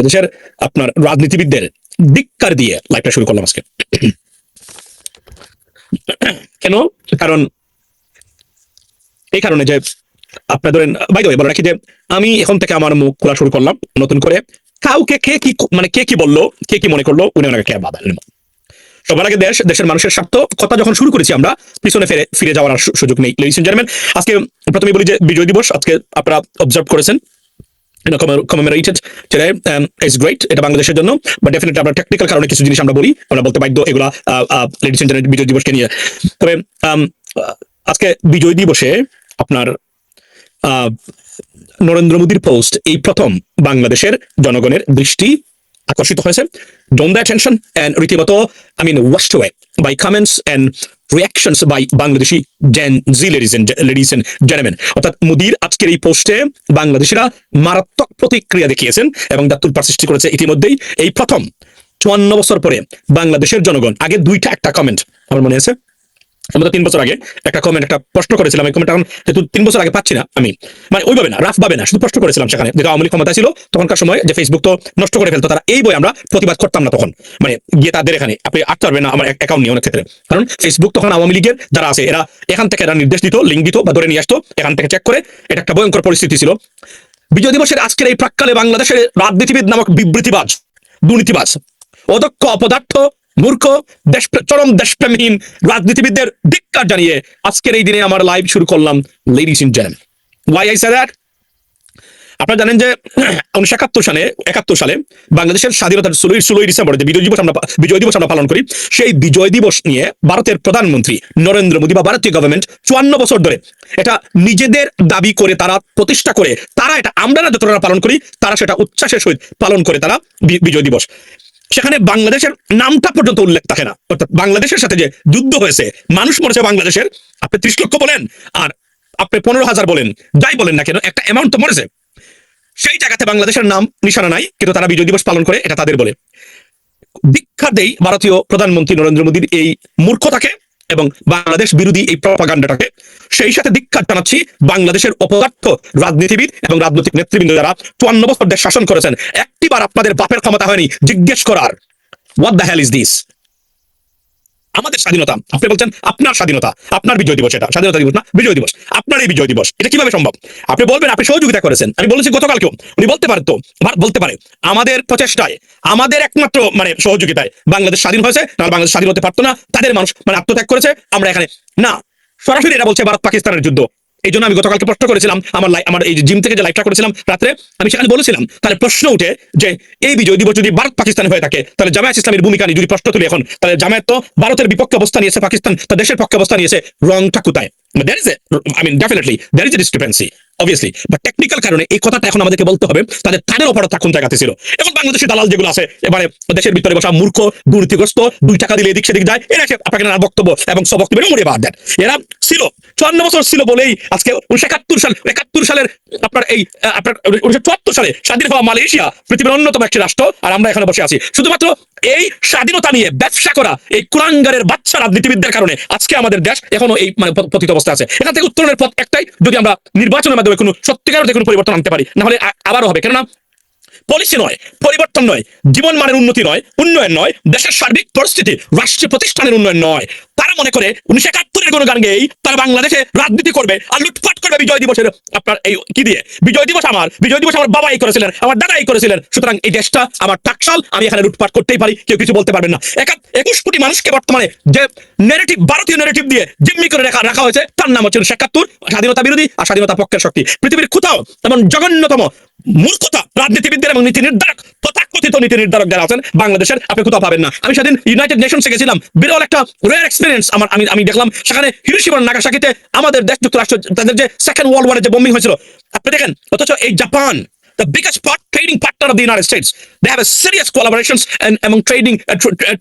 বাংলাদেশের আপনার রাজনীতিবিদদের ধিক্কার দিয়ে লাইভটা শুরু করলাম আজকে। কেন? কারণ এই কারণে যে আপনার ধরেন বাই দ্য ওয়ে বলে রাখি যে আমি এখন থেকে আমার মুখ খোলা শুরু করলাম নতুন করে। কাউকে কে কি মানে কে কি বললো, কে কি মনে করলো, উনি ওনাকে কে বাধালেন। সবার আগে দেশের মানুষের স্বার্থ কথা যখন শুরু করেছি আমরা, পিছনে ফিরে যাওয়ার সুযোগ নেই। লেডিস এন্ড জেন্টলম্যান, আজকে প্রথমে বলি যে বিজয় দিবস আজকে আপনারা অবজার্ভ করেছেন, commemorated today, it's great এটা বাংলাদেশের জন্য, বাট ডেফিনেটলি আমরা টেকনিক্যাল কারণে কিছু জিনিস আমরা বলি, আমরা বলতে বাধ্য এগুলা লেডিস এন্ড জেন্টলম্যান বিজয় দিবসকে নিয়ে। তবে আজকে বিজয় দিবসে আপনার নরেন্দ্র মোদীর পোস্ট এই প্রথম বাংলাদেশের জনগণের দৃষ্টি আকর্ষিত হয়েছে, drawn their attention, and রীতিমতো washed away by comments and reactions by Bangladeshi Gen Z ladies and gentlemen। অর্থাৎ মোদীর আজকের এই পোস্টে বাংলাদেশিরা মারাত্মক প্রতিক্রিয়া দেখিয়েছেন এবং তার তুলপাড় সৃষ্টি করেছে ইতিমধ্যেই। এই প্রথম 54 বছর পরে বাংলাদেশের জনগণ, আগে একটা কমেন্ট আমার মনে আছে, আমরা 3 বছর আগে একটা কমেন্ট, একটা প্রশ্ন করেছিলাম, এই কমেন্ট এখন যেহেতু 3 বছর আগে পাচ্ছি না আমি, মানে ওইভাবে না, রাফ ভাবে না, শুধু প্রশ্ন করেছিলাম সেখানে, যেটা আওয়ামী লীগ ক্ষমতা ছিল তখনকার সময়, যে ফেসবুক তো নষ্ট করে ফেলতো তারা, এই বই আমরা প্রতিবাদ করতাম না তখন, মানে গিয়ে তাদের এখানে আপনি আটতে পারবেন না আমার অ্যাকাউন্ট নিয়ে অনেক ক্ষেত্রে, কারণ ফেসবুক তখন আওয়ামী লীগের যারা আছে এরা এখান থেকে এরা নির্দেশ দিত, লিঙ্ক দিত বা ধরে নিয়ে আসতো এখান থেকে চেক করে, এটা একটা ভয়ঙ্কর পরিস্থিতি ছিল। বিজয় দিবসের আজকের এই প্রাক্কালে বাংলাদেশের রাজনীতিবিদ নামক বিবৃতিবাজ, দুর্নীতিবাজ, অদক্ষ, অপদার্থ, মূর্খ, চরম দেশপ্রেমহীন রাজনীতিবিদদের ধিক্কার জানিয়ে আজকের এই দিনে আমার লাইভ শুরু করলাম। Ladies and gentleman, why I say that? আপনারা জানেন যে 1971 সালে বাংলাদেশের স্বাধীনতার 16 ডিসেম্বর যে বিজয় দিবস আমরা পালন করি, সেই বিজয় দিবস নিয়ে ভারতের প্রধানমন্ত্রী নরেন্দ্র মোদী বা ভারতীয় গভর্নমেন্ট 54 বছর ধরে এটা নিজেদের দাবি করে তারা প্রতিষ্ঠা করে, তারা এটা আমরা না যতটা পালন করি, তারা সেটা উচ্ছ্বাসের সহিত পালন করে তারা বিজয় দিবস। সেখানে বাংলাদেশের নামটা পর্যন্ত উল্লেখ থাকে না। অর্থাৎ বাংলাদেশের সাথে যে যুদ্ধ হয়েছে, মানুষ মরেছে বাংলাদেশের, আপনি 30 লক্ষ বলেন আর আপনি 15,000 বলেন, যাই বলেন না কেন, একটা অ্যামাউন্ট তো মরেছে, সেই জায়গাতে বাংলাদেশের নাম নিশানা নাই, কিন্তু তারা বিজয় দিবস পালন করে, এটা তাদের বলে। দীক্ষা দেই ভারতীয় প্রধানমন্ত্রী নরেন্দ্র মোদীর এই মূর্খতাকে এবং বাংলাদেশ বিরোধী এই প্রপাগান্ডাটাকে। সেই সাথে দীক্ষা জানাচ্ছি বাংলাদেশের অপদার্থ রাজনীতিবিদ এবং রাজনৈতিক নেতৃবৃন্দ যারা 54 বছর দেশ শাসন করেছেন, একটিবার আপনাদের বাপের ক্ষমতা হয়নি জিজ্ঞেস করার, what the hell is this? আমাদের স্বাধীনতা, আপনি বলছেন আপনার স্বাধীনতা, আপনার বিজয় দিবস, এটা স্বাধীনতা দিবস না, বিজয় দিবস, আপনার এই বিজয় দিবস, এটা কিভাবে সম্ভব? আপনি বলবেন আপনি সহযোগিতা করেছেন। আমি বলেছি গতকালকেও, উনি বলতে পারে তো, বলতে পারে আমাদের প্রচেষ্টায়, আমাদের একমাত্র সহযোগিতায় বাংলাদেশ স্বাধীন হয়েছে, না বাংলাদেশ স্বাধীন হতে পারতো না, তাদের মানুষ আত্মত্যাগ করেছে, আমরা এখানে না। সরাসরি এটা বলছে ভারত পাকিস্তানের যুদ্ধ। এই জন্য আমি গতকালকে প্রশ্ন করেছিলাম, আমার এই জিম থেকে যে লাইভটা করেছিলাম রাত্রে, আমি সেখানে বলেছিলাম, তাহলে প্রশ্ন উঠে যে এই বিজয় দিবস যদি ভারত পাকিস্তান হয়ে থাকে, তাহলে জামায়াত ইসলামের ভূমিকা নিয়ে যদি প্রশ্ন তুলি এখন, তাহলে জামায়াত তো ভারতের বিপক্ষে অবস্থান নিয়েছে, পাকিস্তান তার দেশের পক্ষে অবস্থান নিয়েছে, রংটা কোথায়? Definitely there is a discrepancy, obviously, but technical কারণে এই কথাটা এখন আমাদেরকে বলতে হবে, তাদের অপরাধ কোন জায়গাতে ছিল। এখন বাংলাদেশের দালাল যেগুলো আছে, এবারে দেশের ভিতরে বসা মূর্খ দুর্নীতিগ্রস্ত, 2 টাকা দিলে এদিক সেদিক যায়, এরা আপনাকে না বক্তব্য এবং সবক্তব্য মরে বাদ দেন। এরা ছিল 54 বছর ছিল বলেই আজকে 1971 সালের আপনার 1974 সালে স্বাধীন হওয়া মালয়েশিয়া পৃথিবীর অন্যতম একটি রাষ্ট্র, আর আমরা এখানে বসে আছি শুধুমাত্র এই স্বাধীনতা নিয়ে ব্যবসা করা এই কুলাঙ্গারের বাচ্চা রাজনীতিবিদদের কারণে আজকে আমাদের দেশ এখনো এই পতিত অবস্থা আছে। এখান থেকে উত্তরণের পথ একটাই, যদি আমরা নির্বাচনের মাধ্যমে কোনো সত্যিকার কোনো পরিবর্তন আনতে পারি, না হলে আবারও হবে। কেননা পলিসি নয়, পরিবর্তন নয়, জীবন মানের উন্নতি নয়, উন্নয়ন নয়, দেশের সার্বিক পরিস্থিতি, রাষ্ট্রীয় প্রতিষ্ঠানের উন্নয়ন নয়। তারা মনে করে 1971 কোনো গান গেয়েই তারা বাংলাদেশে রাজনীতি করবে আর লুটপাট করবে বিজয় দিবসের আপনার এই কি দিয়ে। বিজয় দিবস আমার বাবাই করেছিলেন, আমার দাদাই করেছিলেন, সুতরাং এই দেশটা আমার টাকশাল, আমি এখানে লুটপাট করতেই পারি, কেউ কিছু বলতে পারবেন না। 21 কোটি মানুষকে বর্তমানে যে নেগেটিভ, ভারতীয় নেগেটিভ দিয়ে জিম্মি করে রাখা হয়েছে, তার নাম হচ্ছে 1971, স্বাধীনতা বিরোধী আর স্বাধীনতা পক্ষের শক্তি। পৃথিবীর কোথাও এমন জঘন্যতম মূর্খতা রাজনীতিবিদদের এবং নীতি নির্ধারক, তথাকথিত নীতি নির্ধারক যারা আছেন বাংলাদেশের, আপনি কোথাও পাবেন না। আমি সেদিন ইউনাইটেড নেশনসে গেছিলাম, বিরল একটা রেয়ার এক্সপিরিয়েন্স আমি দেখলাম। সেখানে হিরোশিমা নাগাসাকিতে আমাদের দেশ যুক্তরাষ্ট্র তাদের যে সেকেন্ড ওয়ার্ল্ড ওয়ারে যে বোম্বিং হয়েছিল, আপনি দেখেন, অথচ এই Japan, the biggest trading partner of the United States, they have a serious collaborations and among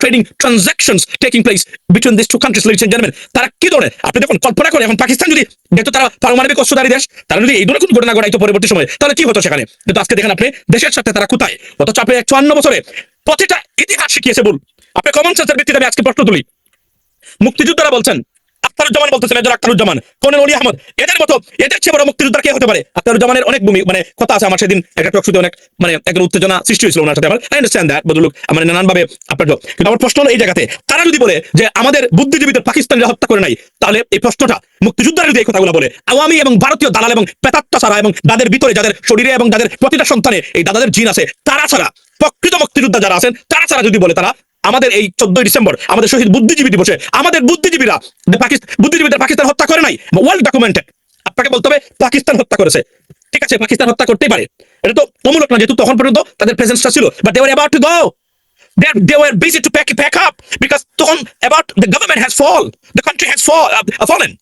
trading transactions taking place between these two countries, ladies and gentlemen. তারা কি ধরনের, আপনি দেখুন, কল্পনা করে এখন পাকিস্তান যদি যেহেতু তারা পারমাণবিক অস্ত্রধারী দেশ, তারা যদি এই ধরনের কোনো ঘটনা ঘটাইতো পরবর্তী সময়ে, তাহলে কি হতো সেখানে? কিন্তু আজকে দেখেন আপনি দেশের সাথে তারা কোথায়, অথচ আপনি 54 বছরে প্রতিটা ইতিহাস শিখিয়েছে ভুল। আপনি কমন সেন্সের ভিত্তিতে আমি আজকে প্রশ্ন তুলি, মুক্তিযোদ্ধারা বলছেন আখতারুজ্জামান বলতেছে, মেজর আখতারুজ্জামান, কর্নেল অলি আহমদ, এদের মতো, এদের চেয়ে বড় মুক্তিযোদ্ধা কে হতে পারে? আখতারুজ্জামানের অনেক মানে কথা আছে। আমার সেদিন একটা টকশোতে অনেক মানে একটা উত্তেজনা সৃষ্টি হয়েছিল ওনার সাথে। আমার আই আন্ডারস্ট্যান্ড দ্যাট বদলুক আমার নানানভাবে আপনার, কিন্তু আমার প্রশ্ন হলো এই জায়গাতে, তারা যদি বলে যে আমাদের বুদ্ধিজীবীদের পাকিস্তানিরা হত্যা করে নাই, তাহলে এই প্রশ্নটা মুক্তিযোদ্ধারা যদি এই কথাগুলো বলে, আওয়ামী এবং ভারতীয় দালাল এবং পেতাত্তা ছাড়া এবং তাদের ভিতরে যাদের শরীরে এবং যাদের প্রতিটা সন্তানে এই দাদাদের জিন আছে, তারা ছাড়া, প্রকৃত মুক্তিযোদ্ধা যারা আছেন তারা ছাড়া যদি বলে তারা আমাদের এই 14ই ডিসেম্বর আমাদের শহীদ বুদ্ধিজীবী দিবসে আমাদের বুদ্ধিজীবীরা বুদ্ধিজীবীদের পাকিস্তান হত্যা করে নাই, ওয়ার্ল্ড ডকুমেন্টেড, আপনাকে বলতে হবে পাকিস্তান হত্যা করেছে। ঠিক আছে, পাকিস্তান হত্যা করতেই পারে, এটা তো অমূলক না, যেহেতু তখন পর্যন্ত তাদের প্রেজেন্সটা ছিল, but they were about to go, they were busy to pack up because তখন about the government has the country has fallen,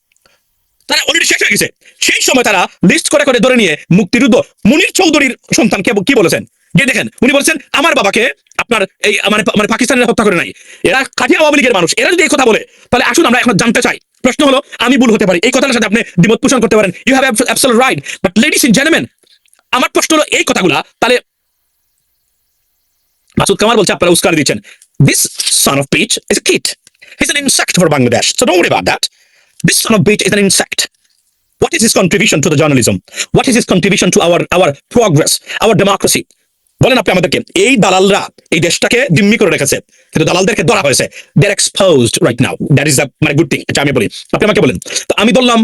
তারা অলরেডি শেষ হয়ে গেছে। সেই সময় তারা লিস্ট করে করে ধরে নিয়ে মুক্তিযুদ্ধ মুনির চৌধুরীর সন্তানকে কি বলেছেন, গিয়ে দেখেন, উনি বলেছেন আমার বাবাকে আপনার এই মানে পাকিস্তানের হত্যা করে নাই। এরা কাঠিয়া আওয়ামী লীগের মানুষ, এরা যদি এই কথা বলে, তাহলে আসুন আমরা এখন জানতে চাই। প্রশ্ন হলো, আমি ভুল হতে পারি, এই কথাটার সাথে আপনি দ্বিমত পোষণ করতে পারেন, you have absolute right, but ladies and gentleman, আমার প্রশ্ন হলো এই কথাগুলা তাহলে মাসুদ কামাল বলছে আপনারা উস্কানি দিচ্ছেন। This son of bitch is a kid. He's an insect for Bangladesh. So don't worry about that. This son of bitch is an insect. What is his contribution to the journalism? What is his contribution to our progress, our democracy? বলেন আপনি আমাদেরকে। এই দালালরা এই দেশটাকে জিম্মি করে রেখেছে, কিন্তু দালালদেরকে ধরা হয়েছে। They are exposed right now. That is the মানে গুড থিং। এটা আমি বলি, আপনি আমাকে বলেন। তো আমি বললাম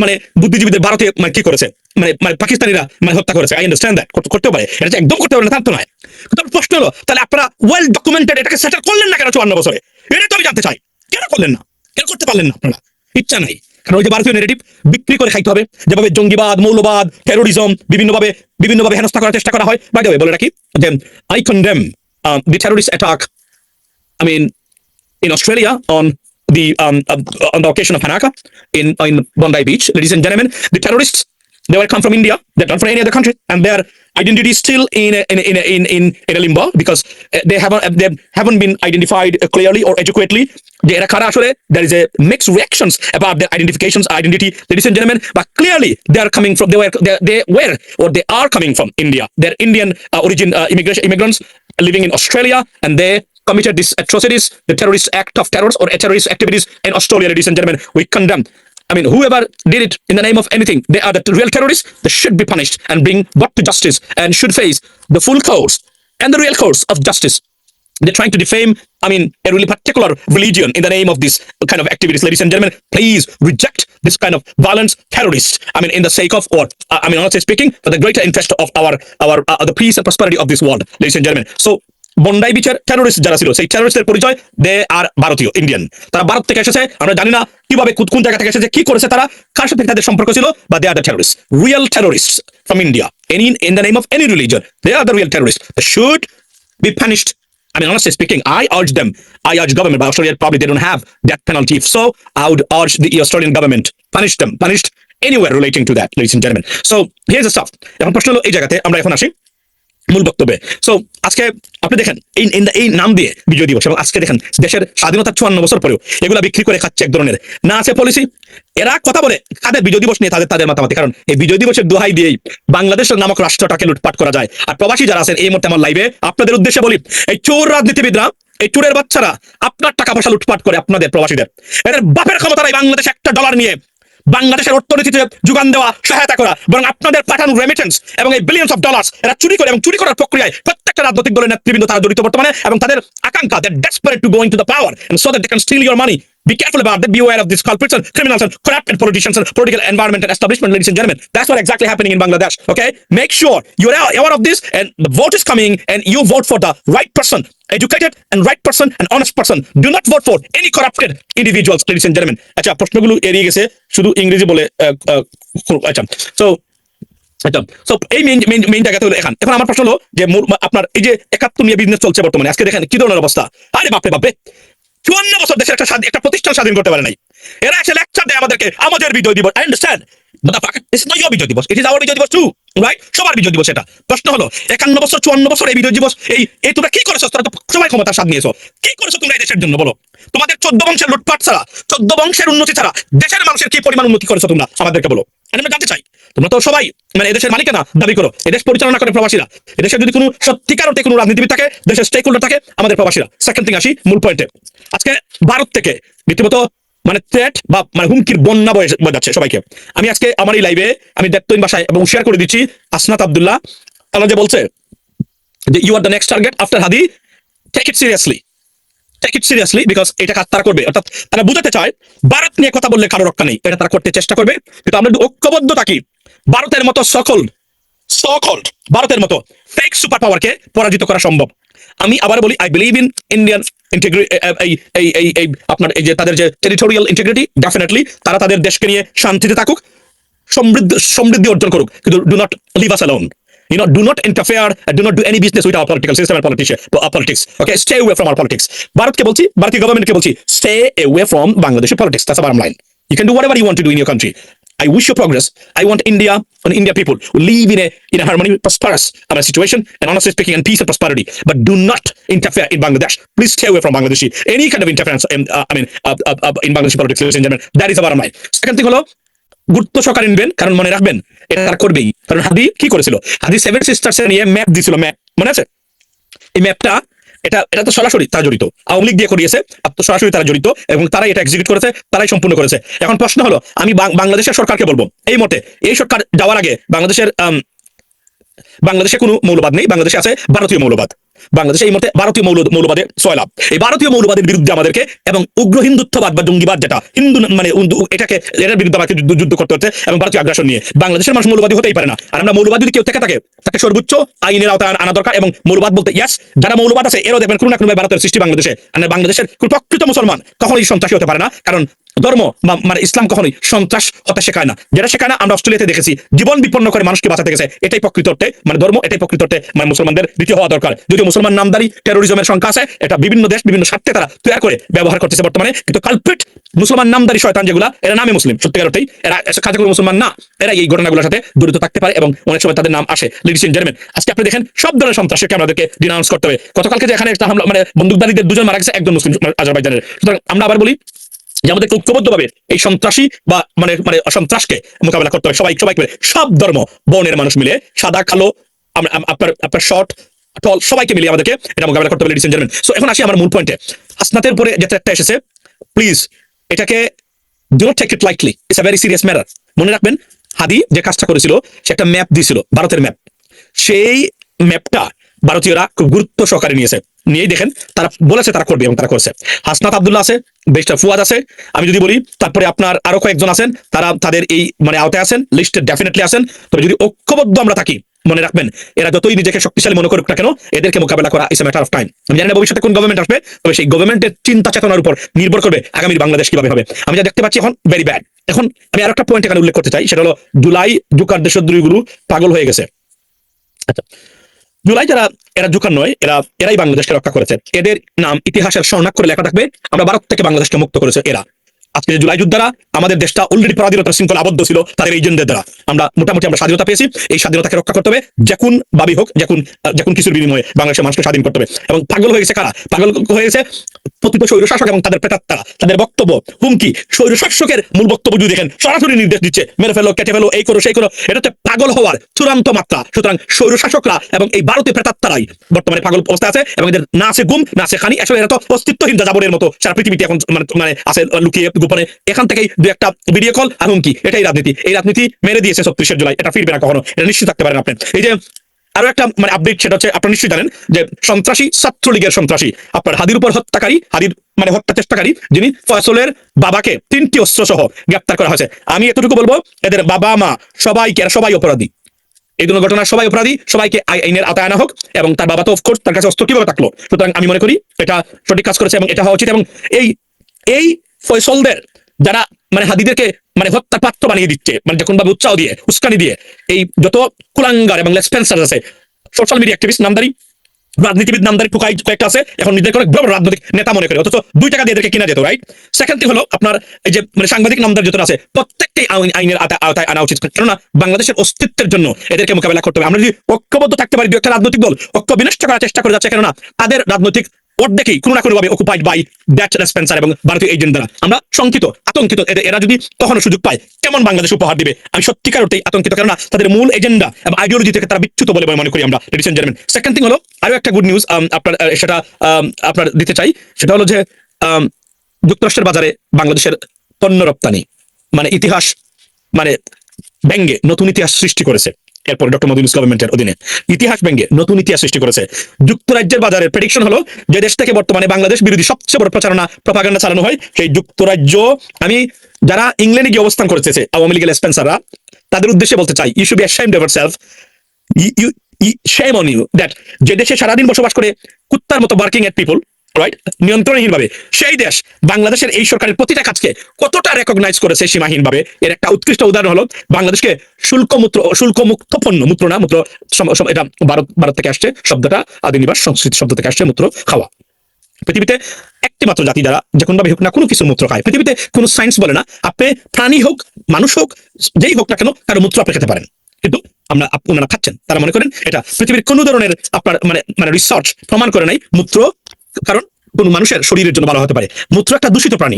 মানে বুদ্ধিজীবীদের ভারতে মানে কি করেছে, মানে পাকিস্তানিরা মানে হত্যা করেছে। আই আন্ডারস্ট্যান্ড দ্যাট, করতে পারে, এটা একদম করতে পারে না তার তো নয়। কিন্তু প্রশ্ন হলো, তাহলে আপনারা ওয়েল ডকুমেন্টেড এটাকে সেটেল করলেন না কেন 54 বছরে? এটা তো আমি জানতে চাই, কেন করলেন না, কেন করতে পারলেন না? আপনারা ইচ্ছা নাই, কারণ ওই যে ভারতীয় নেগেটিভ বিক্রি করে খাইতে হবে, যেভাবে জঙ্গিবাদ, মৌলবাদ, টেরোরিজম বিভিন্নভাবে হেনস্থা করার চেষ্টা করা হয়। বাই দ্য ওয়ে বলে রাখি যে I condemn the terrorist attack, I mean, in Australia on the occasion of Hanaka in Bondi Beach, ladies and gentlemen, the terrorists, they were come from India, they're not from any other country, and their identity is still in a limbo because they haven't been identified clearly or adequately. There is a mixed reactions about their identity, ladies and gentlemen, but clearly they are coming from India. They're Indian origin immigrants living in Australia, and they committed these atrocities, the terrorist act of terrors or terrorist activities in Australia, ladies and gentlemen. We condemn. I mean, whoever did it in the name of anything, they are the real terrorists. They should be punished and brought to justice and should face the full course and the real course of justice. They're trying to defame, I mean, a really particular religion in the name of this kind of activities. Ladies and gentlemen, please reject this kind of violence, terrorists. I mean, in the sake of, or I mean, honestly speaking, for the greater interest of the peace and prosperity of this world, ladies and gentlemen. So, Bondi বিচের terrorist যারা ছিল, সেই টেরোরিস্টের পরিচয় দে আর ভারতীয়, Indian. তারা ভারত থেকে এসেছে, আমরা জানি না কিভাবে কোন জায়গা থেকে এসেছে, কি করেছে তারা, কার সাথে তাদের সম্পর্ক ছিল, বা they are the terrorist, real terrorist from India, in the name of any religion. They are the real terrorists. They should be punished. I mean, honestly speaking, I urge government, but Australia probably they don't have death penalty. If so, I would urge the Australian government, punished anywhere relating to that, ladies and gentlemen. So here's the stuff. এখন প্রশ্ন হলো এই জায়গাতে আমরা এখন আসি মূল বক্তব্যে। সো আজকে আপনি দেখেন এই নাম দিয়ে বিজয় দিবস, এবং আজকে দেখেন দেশের স্বাধীনতা 54 বছর পরেও এগুলা বিক্রি করে খাচ্ছে এক ধরনের, না আছে পলিসি। এরা কথা বলে কাদের বিজয় দিবস নিয়ে তাদের মাতামাতি, কারণ এই বিজয় দিবসের দোহাই দিয়েই বাংলাদেশের নামক রাষ্ট্রটাকে লুটপাট করা যায়। আর প্রবাসী যারা আছেন এই মুহূর্তে আমার লাইভে, আপনাদের উদ্দেশ্যে বলি, এই চোর রাজনীতিবিদরা, এই চোরের বাচ্চারা আপনার টাকা পয়সা লুটপাট করে আপনাদের প্রবাসীদের, এদের বাপের ক্ষমতা নাই বাংলাদেশ $1 নিয়ে বাংলাদেশের অর্থনীতিতে যোগান দেওয়া, সহায়তা করা, বরং আপনাদের পাঠানো রেমিটেন্স এবং এই বিলিয়ন্স অফ ডলার্স এরা চুরি করে, এবং চুরি করার প্রক্রিয়ায় প্রত্যেকটা রাজনৈতিক দলের নেতৃবৃন্দ তারা জড়িত বর্তমানে, এবং তাদের আকাঙ্ক্ষা, they're desperate to go into the power and so that they can steal your money. Be careful about that. Be aware of these culprits and criminals and corrupted politicians and political environment and establishment, ladies and gentlemen. That's what exactly happening in Bangladesh. Okay, make sure you're aware of this, and the vote is coming, and you vote for the right person, educated and right person and honest person. Do not vote for any corrupted individuals, ladies and gentlemen. আচ্ছা, প্রশ্নগুলো এড়িয়ে গেছে, শুধু ইংরেজি বলে আচ্ছা, so এই main জায়গাতে হলো এখন আমার প্রশ্ন হলো যে আপনার এই যে 71 নিয়ে বিজনেস চলছে বর্তমানে, আজকে দেখেন কি ধরনের অবস্থা। আরে বাপরে বাপরে, 54 বছর দেশের একটা প্রতিষ্ঠান স্বাধীন করতে পারে নাই, এরা এসে লেকচার দেয় আমাদেরকে আমাদের বিজয় দিবস। I understand, It's not your বিজয় দিবস, it is our বিজয় দিবস too, right? সবার বিজয় দিবস এটা। প্রশ্ন হলো 51 বছর 54 বছর এই বিজয় দিবস, এই তোমরা কি করেছো? তোমরা তো সবাই ক্ষমতার স্বাদ নিয়েছো, কি করেছো তোমরা এই দেশের জন্য বলো? তোমাদের 14 বংশের লুটপাট ছাড়া, 14 বংশের উন্নতি ছাড়া দেশের মানুষের কি পরিমাণ উন্নতি করেছো তোমরা আমাদেরকে বলো। আমরা জানতে চাই। তোমরা তো সবাই মানে এদেশের মালিকানা দাবি করো, এদেশ পরিচালনা করে প্রবাসীরা। এদেশে যদি কোনো সত্যিকার অর্থে কোনো রাজনীতিবিদ থাকে, দেশের স্টেক হোল্ডার থাকে, আমাদের প্রবাসীরা। সেকেন্ড থিং আসি মূল পয়েন্টে। আজকে ভারত থেকে রীতিমতো মানে থ্রেট বা মানে হুমকির বন্যা বয়ে যাচ্ছে সবাইকে। আমি আজকে আমার এই লাইভে আমি দেখতইন বাসায় এবং শেয়ার করে দিচ্ছি, আসনাত আব্দুল্লাহ আল্লাহ যে বলছে যে you are the next target after Hadi, take it seriously, take it seriously, because এটা কাজ তারা করবে। অর্থাৎ তারা বুঝাতে চায় ভারত নিয়ে কথা বললে কারো রক্ষা নেই, এটা তারা করতে চেষ্টা করবে। কিন্তু আমরা যদি ঐক্যবদ্ধ থাকি, ভারতের মতো সকল সকল ভারতের মতো ফেক সুপার পাওয়ারকে পরাজিত করা সম্ভব। আমি আবার বলি, I believe in Indian integrity, এই আপনার এই যে তাদের যে টেরিটোরিয়াল ইন্টিগ্রিটি, ডেফিনেটলি তারা তাদের দেশকে নিয়ে শান্তিতে থাকুক, সমৃদ্ধি অর্জন করুক, কিন্তু do not leave us alone. Do not interfere and do not do any business with our political system and politics. Okay, stay away from our politics. ভারতকে বলছি, ভারতীয় গভর্নমেন্টকে বলছি, stay away from Bangladeshi politics. That's the bottom line. You can do whatever you want to do in your country. I wish you progress. I want India and India people who live in a harmony, prosperous situation, and honestly speaking, and peace and prosperity. But do not interfere in Bangladesh. Please stay away from Bangladeshi. Any kind of interference in Bangladeshi politics, ladies and gentlemen. That is the bottom line. Second thing হলো, গুরুত্ব সহকারে নিবেন, কারণ মনে রাখবেন এটা তারা করবেই। কারণ হাদি কি করেছিল, হাদি সেভেন সিস্টার্স নিয়ে ম্যাপ দিয়েছিল, ম্যাপ মনে আছে? এই ম্যাপটা এটা তো সরাসরি তারা জড়িত, আওয়ামী লীগ দিয়ে করিয়েছে, আর তো সরাসরি তারা জড়িত এবং তারাই এটা এক্সিকিউট করেছে, তারাই সম্পূর্ণ করেছে। এখন প্রশ্ন হলো, আমি বাংলাদেশের সরকারকে বলবো, এই মতে এই সরকার যাওয়ার আগে বাংলাদেশে কোনো মৌলবাদ নেই, বাংলাদেশে আছে ভারতীয় মৌলবাদ। বাংলাদেশে এই মুহূর্তে ভারতীয় মৌলবাদে সয়লাভ। এই ভারতীয় মৌলবাদের বিরুদ্ধে আমাদেরকে এবং উগ্র হিন্দুত্ববাদ বা জঙ্গিবাদ, যেটা হিন্দু মানে এটার বিরুদ্ধে আমাকে যুদ্ধ করতে হচ্ছে, এবং ভারতীয় আগ্রাসন নিয়ে। বাংলাদেশের মানুষ মৌলবাদী হতেই পারে না। আর আমরা মৌলবাদ যদি কেউ থেকে থাকে, তাকে সর্বোচ্চ আইনের আওতায় আনা দরকার। এবং মৌলবাদ বলতে ইয়াস, যারা মৌলবাদ আছে এরাও দেখবেন কোনো না কোনো ভারতের সৃষ্টি বাংলাদেশে। আর বাংলাদেশের কোনো প্রকৃত মুসলমান কখনোই সন্ত্রাসী হতে পারে না, কারণ ধর্ম মানে ইসলাম কখনোই সন্ত্রাস হতে শেখায় না। যেটা শেখায় না, আমরা অস্ট্রেলিয়াতে দেখেছি, জীবন বিপন্ন করে মানুষকে বাঁচাতে গেছে। এটাই প্রকৃত অর্থে মানে ধর্ম, এটাই প্রকৃত অর্থে মানে মুসলমানদের দ্বিতীয় হওয়া দরকার। যদিও মুসলমান নামদারি টেরোরিজমের সংখ্যা আছে, এটা বিভিন্ন দেশ বিভিন্ন স্বার্থে তারা তৈরি করে ব্যবহার করতেছে বর্তমানে। কিন্তু কালপ্রিট মুসলমান নামদারি শয়তান যেগুলা, এরা নামে মুসলিম, সত্যিকার অর্থেই এরা খাজাগুলো মুসলমান না, এরা এই ঘটনাগুলোর সাথে জড়িত থাকতে পারে এবং অনেক সময় তাদের নাম আসে। লেডিস এন্ড জেন্টলম্যান, আজকে আপনি দেখেন সব ধরনের সন্ত্রাসকে আমাদেরকে ডিনাউন্স করতে হবে। গতকালকে যে এখানে একটা হামলা, মানে বন্দুকধারীদের দুজন মারা গেছে, একজন মুসলিম আজারবাইজানের। সুতরাং আমরা আবার বলি যে আমাদের ঐক্যবদ্ধভাবে এই সন্ত্রাসী বা মানে সন্ত্রাসকে মোকাবেলা করতে হবে, সবাই মিলে, সব ধর্ম বর্ণের মানুষ মিলে, সাদা কালো আপনার শর্ট টল, সবাইকে মিলে আমাদেরকে এটা মোকাবেলা করতে হবে, লেডিস এন্ড জেন্টলম্যান। সো এখন আসি আমার মূল পয়েন্টে। হাসনাতের পরে যে একটা এসেছে, প্লিজ এটাকে do not take it lightly, it's a very serious matter. মনে রাখবেন, হাদি যে কাজটা করেছিল, সে একটা ম্যাপ দিয়েছিল, ভারতের ম্যাপ। সেই ম্যাপটা ভারতীয়রা খুব গুরুত্ব সহকারে নিয়েই দেখেন তারা বলেছে তারা করবে এবং তারা করছে। হাসনাত আব্দুল্লাহ আছে, বেস্টার ফুয়াদ আছে, আমি যদি বলি, তারপরে আপনার আরো কয়েকজন আছেন, তারা তাদের এই মানে আওতায় আছেন, লিস্টে ডেফিনেটলি আছেন। তবে যদি ঐক্যবদ্ধ আমরা থাকি, মনে রাখবেন এরা যতই নিজেকে শক্তিশালী মনে করুক না কেন, এদেরকে মোকাবেলা করা is a matter of time. আমি জানি না ভবিষ্যতে কোন গভর্নমেন্ট আসবে, তবে সেই গভর্নমেন্টের চিন্তা চেতনার উপর নির্ভর করবে আগামীর বাংলাদেশ কিভাবে হবে। আমি যা দেখতে পাচ্ছি এখন ভেরি ব্যাড। এখন আমি আর একটা পয়েন্ট এখানে উল্লেখ করতে চাই, সেটা হলো জুলাই জুকার দেশদ্রোহীগুলো পাগল হয়ে গেছে। আচ্ছা, জুলাই যারা, এরা জুকার নয়, এরাই বাংলাদেশকে রক্ষা করেছে। এদের নাম ইতিহাসের স্বর্ণাক্ষরে লেখা থাকবে, আমরা ভারত থেকে বাংলাদেশকে মুক্ত করেছে এরা। আজকে যে জুলাই যোদ্ধারা, আমাদের দেশটা অলরেডি পরাধীনতার শৃঙ্খলা আবদ্ধ ছিল তাদের এই এজেন্টদের দ্বারা। আমরা মোটামুটি স্বাধীনতা পেয়েছি, এই স্বাধীনতাকে রক্ষা করতে হবে, যেকুন ভাবি হোক, যেকুন কিছুর বিনিময়ে বাংলাদেশের মানুষকে স্বাধীন করতে হবে। এবং পাগল হয়ে গেছে কারা? পাগল হয়ে গেছে প্রকৃত স্বৈরশাসক এবং তাদের প্রেতাত্মারা। তাদের বক্তব্য হুমকি, স্বৈরশাসকের মূল বক্তব্য যদি দেখেন, সরাসরি নির্দেশ দিচ্ছে, মেরে ফেলো, কেটে ফেলো, এই করো সেই করো। এটা হচ্ছে পাগল হওয়ার চূড়ান্ত মাত্রা। সুতরাং স্বৈরশাসকরা এবং এই ভারতীয় প্রেতাত্মারাই বর্তমানে পাগল অবস্থায় আছে, এবং এদের না আছে গুম, না আছে খানি। আসলে এরা তো অস্তিত্বহীন যাযাবরের মতো সারা পৃথিবীতে এখন মানে আছে লুকিয়ে গোপনে। এখান থেকেই দু একটা ভিডিও কল আর হুমকি, এটাই রাজনীতি। এই রাজনীতি মেরে দিয়েছে 36 জুলাই, এটা ফিরবে না কখনো, এটা নিশ্চিত থাকতে পারেন আপনি। এই যে আরো একটা মানে আপডেট, সেটা হচ্ছে আপনারা নিশ্চয়ই জানেন যে সন্ত্রাসী, ছাত্রলীগের সন্ত্রাসী আপনার হাদির উপর হত্যাকারী, হাদির মানে হত্যা চেষ্টাকারী, যিনি ফয়সলের বাবাকে 3টি অস্ত্র সহ গ্রেপ্তার করা হয়েছে। আমি এতটুকু বলবো, এদের বাবা মা সবাইকে, সবাই অপরাধী, এই দুটো ঘটনার সবাই অপরাধী, সবাইকে আইনের আওতায় আনা হোক। এবং তার বাবা তো অফকোর্স, তার কাছে অস্ত্র কিভাবে থাকলো? সুতরাং আমি মনে করি এটা সঠিক কাজ করেছে এবং এটা হওয়া উচিত। এবং এই ফয়সলদের যারা মানে হাদিদেরকে মানে হত্যার পাত্র বানিয়ে দিচ্ছে, মানে যখন ভাবে উৎসাহ দিয়ে, উস্কানি দিয়ে, এই যত কুলাঙ্গার এবং লেসপেন্সার আছে, সোশ্যাল মিডিয়া অ্যাক্টিভিস্ট নামদারি, রাজনীতিবিদ নামদারি টুকাই কয়েকটা আছে, এখন নিজেদের করে বড় রাজনৈতিক নেতা মনে করে, অথচ 2 টাকা দিয়ে এদেরকে কিনা যেত, রাইট? সেকেন্ড থিং হলো আপনার এই যে মানে সাংবাদিক নামদার যত আছে, প্রত্যেককেই আইনের আওতায় আনা উচিত, কেননা বাংলাদেশের অস্তিত্বের জন্য এদেরকে মোকাবেলা করতে হবে। আমরা যদি ঐক্যবদ্ধ থাকতে পারি, 2 একটা রাজনৈতিক দল ঐক্য বিনষ্ট করার চেষ্টা করে যাচ্ছে, কেননা তাদের রাজনৈতিক অর্ধেকেই কোনো না কোনোভাবে অকুপাইড বাই দ্যাট রেসপেন্সার এবং ভারতীয় এজেন্ট দ্বারা। আমরা শঙ্কিত, আতঙ্কিত, এরা যদি কখনো সুযোগ পায় কেমন বাংলাদেশ উপহার দিবে, আমি সত্যিকার অর্থেই আতঙ্কিত, কেননা তাদের মূল এজেন্ডা এবং আইডিওলজি থেকে তারা বিচ্যুত বলে মনে করি আমরা, ladies and gentleman. Second thing হলো আরো একটা গুড নিউজ আপনার সেটা আপনার দিতে চাই, সেটা হলো যে যুক্তরাষ্ট্রের বাজারে বাংলাদেশের পণ্য রপ্তানি মানে ইতিহাস মানে ব্যঙ্গে নতুন ইতিহাস সৃষ্টি করেছে। এরপরে ডক্টর মোদী গভর্নমেন্টের অধীনে ইতিহাস ব্যঙ্গে নতুন ইতিহাস সৃষ্টি করেছে। যুক্তরাজ্যের বাজারের প্রেডিকশন হলো যে দেশ থেকে বর্তমানে বাংলাদেশ বিরোধী সবচেয়ে বড় প্রপাগান্ডা চালানো হয় সেই যুক্তরাজ্য। আমি যারা ইংল্যান্ডে গিয়ে অবস্থান করেছে আওয়ামী লীগের স্পেন্সাররা, তাদের উদ্দেশ্যে বলতে চাই, you should be ashamed of yourself, shame on you that যে দেশে সারাদিন বসবাস করে কুত্তার মতো ওয়ার্কিং এট পিপল, রাইট, নিয়ন্ত্রণহীন ভাবে, সেই দেশ বাংলাদেশের এই সরকারের প্রতিটা কাজকে কতটা রেকগনাইজ করেছে সীমাহীন ভাবে। এর একটা উৎকৃষ্ট উদাহরণ হলো বাংলাদেশকে শুল্কমুক্ত পণ্য, মূত্র না মূত্র, এটা ভারত থেকে আসছে শব্দটা, আদিনিবাস সংস্কৃতি শব্দ থেকে আসছে মূত্র খাওয়া। পৃথিবীতে একটি মাত্র জাতি যারা যে কোনোভাবে হোক না কোনো কিছু মূত্র খায়। পৃথিবীতে কোনো সায়েন্স বলে না আপনি প্রাণী হোক মানুষ হোক যেই হোক না কেন কারো মূত্র আপনি খেতে পারেন, কিন্তু ওনারা খাচ্ছেন। তারা মনে করেন এটা পৃথিবীর কোনো ধরনের আপনার মানে রিসার্চ প্রমাণ করে নাই মূত্র কারণ কোন মানুষের শরীরের জন্য ভালো হতে পারে। মূত্র একটা দূষিত প্রাণী,